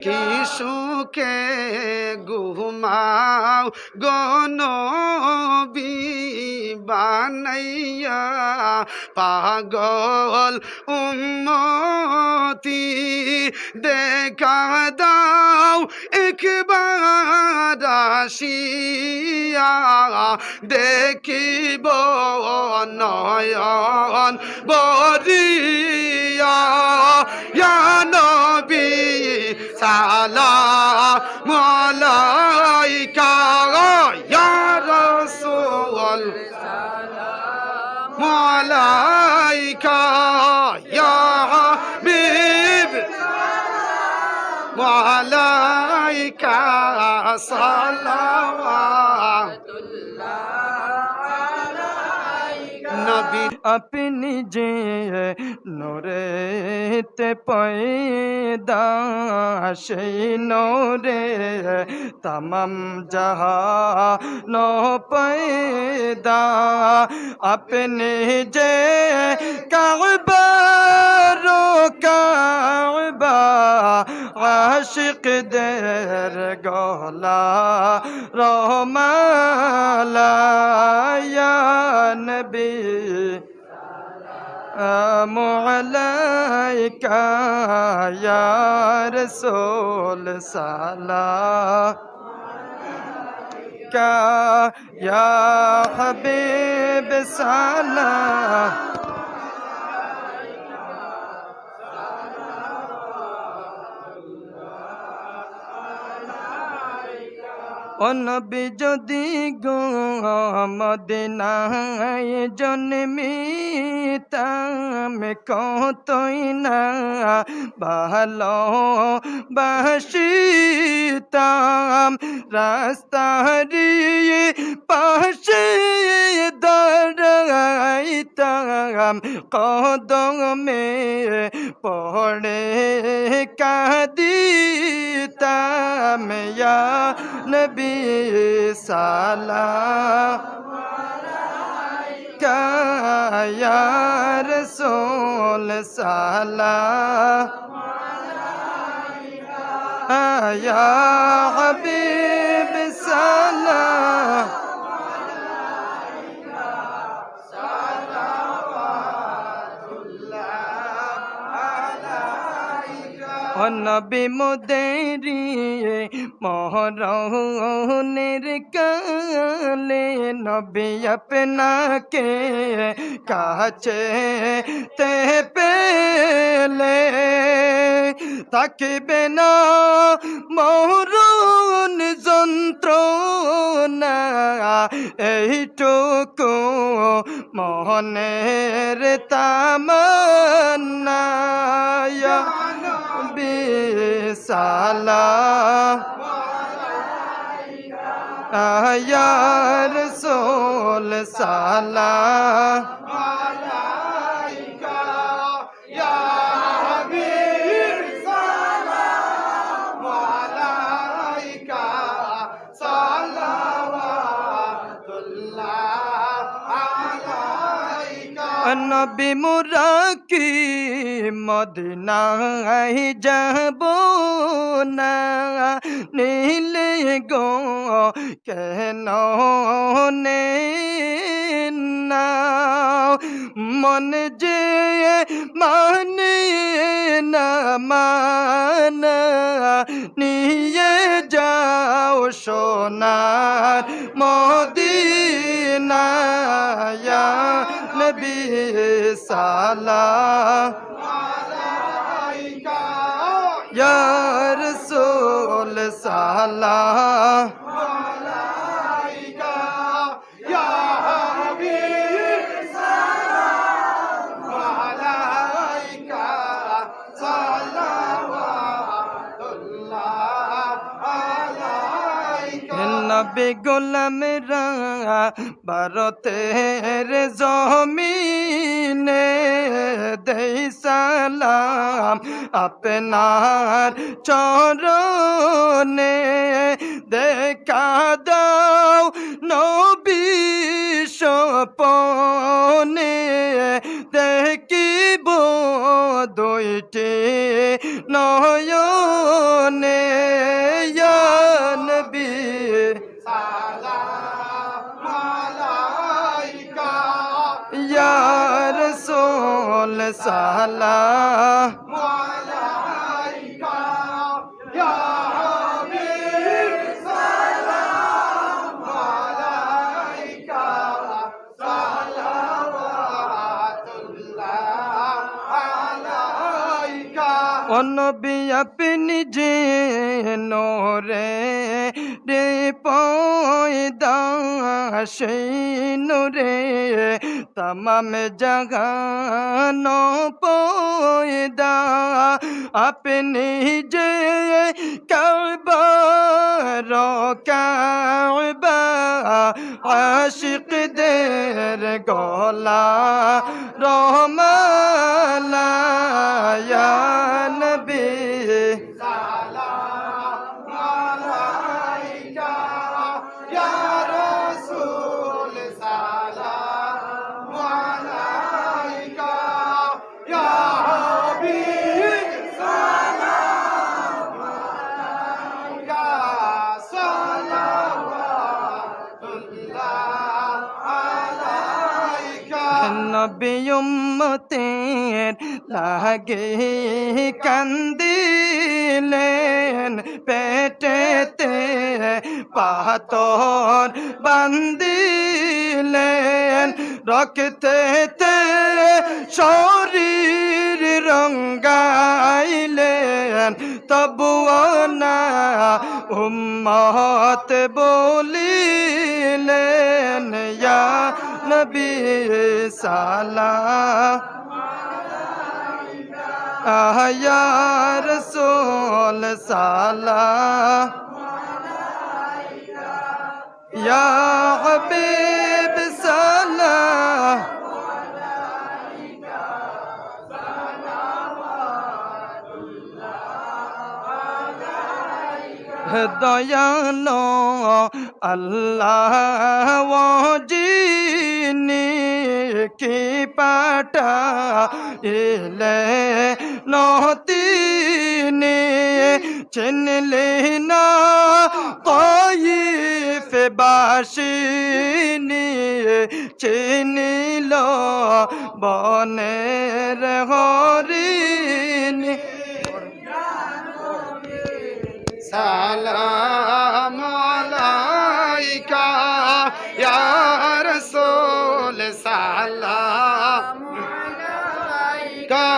কি সুখে ঘুমাও গো নবী বানাইয়া পাগল উম্মতি দেখা দাও একবার আসিয়া দেখিব নয়ন বরিয়া ইয়া নবী সালাম আলাইকা ইয়া রাসূল সালাম আলাইকা ইয়া হাবিব সালাম আলাইকা সালাওয়াতুল্লাহ নবী अपनी जे नूरे ते पैदा से नूरे तमाम जहानो पैदा अपने जे काबा रो काबा आशिक देर गोला रोमाला या नबी मुअलाइका या रसूल सलाम का या हबीब सलाम ও নবী যদি গো মদিনায় জন্মিতাম কতই না ভালো বাসিতাম রাস্তারি পাশে দাঁড়াইতাম কদমে পড়ে কাঁদিতাম ইয়া নবী সালাম আলাইকা ইয়া রাসূল সালাম আলাইকা ইয়া হাবিব সালাম নবী মোদেরি মোহরনের কালে নবী আপনাকে কাছে তে পেলে থাকিবে না মরণ যন্ত্রণা এইটুকু মনের তামান্না ইয়া নবী সালাম আলাইকা ইয়া রাসূল সালাম আলাইকা ইয়া হাবিব সালাম আলাইকা সালাওয়াতুল্লাহ আলাইকা নবী মোরা কি মদিনায় যাব না নীলে গো কেন নে না মন যে মানে না মানা নিয়ে যাও সোনার মদিনা ইয়া নবী সালাম আলাইকা ইয়া রাসূল সালাম আলাইকা ইয়া হাবিব সালাম আলাইকা সালাওয়াতুল্লাহ আলাইকা নবী গোলামেরা ভারতের জমিনে দেই সালাম আপনার চরণে দেখা দাও নবী স্বপনে দেখিব দুইটি নয়নে ইয়া নবী সালাম আলাইকা ইয়া রাসূল সালাম আলাইকা ইয়া হাবিব সালাম আলাইকা সালাওয়াতুল্লাহ আলাইকা ও নবী আপনি যে নূরে রে পয়দা সেই নূরে तमाम जहान पयदा अपनी जे काबा काबा आशिक देर गोला रोमाला या नबी সালাম আলাইকা ইয়া রাসূল সালাম আলাইকা ইয়া হাবিব সালাম আলাইকা সালাওয়াতুল্লাহ আলাইকা নবী উম্মতের লাগে কান্দিলেন পেটেতে পাথর বান্দিলেন রক্তেতে শরীর রঙ্গাইলেন তবুও না উম্মত বলিলেন ইয়া নবী সালাম ইয়া রাসূল সালাম ইয়া হাবিব সালাম দয়ালো আল্লাহ যিনি কি পাটা এলে নতিনি চিনলে না তাইফ বাসিনী চিনিল বনের হরিণী সালাম আলাইকা ইয়া রাসূল সালাম আলাইকা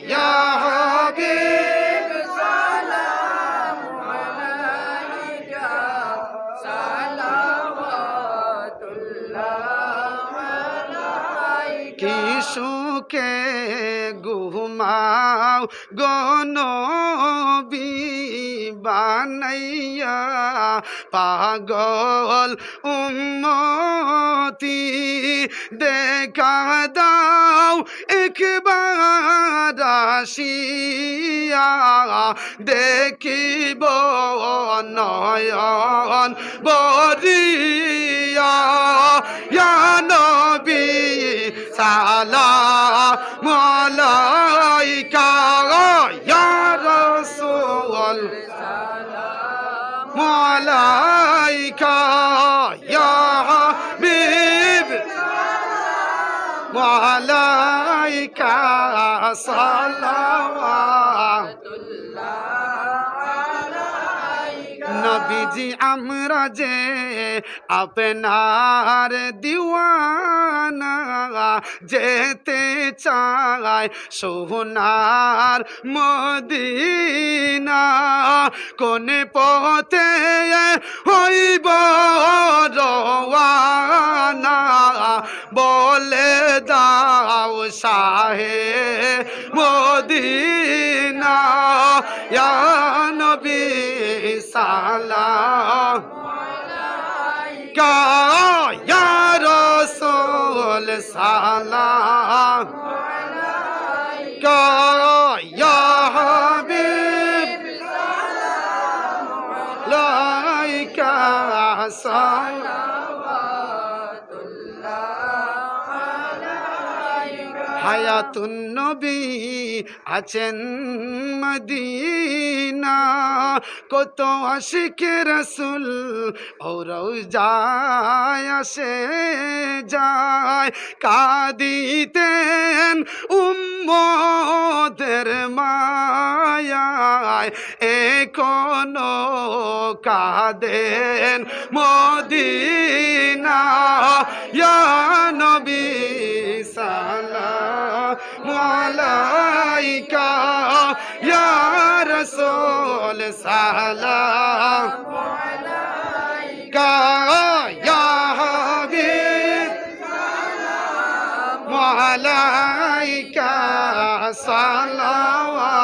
ইয়া হাবিব সালাম আলাইকা সালাওয়াতুল্লাহ আলাইকা কি সুখে ঘুমাও গনবী বানাইয়া পাগল উম্মতি দেখা দাও একবার আসিয়া দেখিব নয়ন বরিয়া ইয়া নবী সালাম আলাইকা ইয়া রাসূল সালাম আলাইকা ইয়া হাবিব সালাম আলাইকা সালাওয়াতুল্লাহ নবীজি আমরা যে আপনার দিওয়ানা যেতে চাই সোনার মদিনা কোন পথে হইব রওয়ানা বলে দাও শাহে মদিনা ইয়া নবী সালাম আলাইকা ইয়া রাসূল সালাম আলাইকা ইয়া হাবিব সালাম আলাইকা সালাওয়াতুল্লাহ আলাইকা হায়াতুন নবী আছেন মদিনা কত আশিক রসুল ও রওজায় আসে যায় কাঁদিতেন উম্মতের মায়ায় এখনো কাঁদেন মদিনা ইয়া নবী সালামু আলাইকা ইয়া রাসূল সালামু আলাইকা ইয়া হাবিব সালামু আলাইকা সালাওয়াতুল্লাহ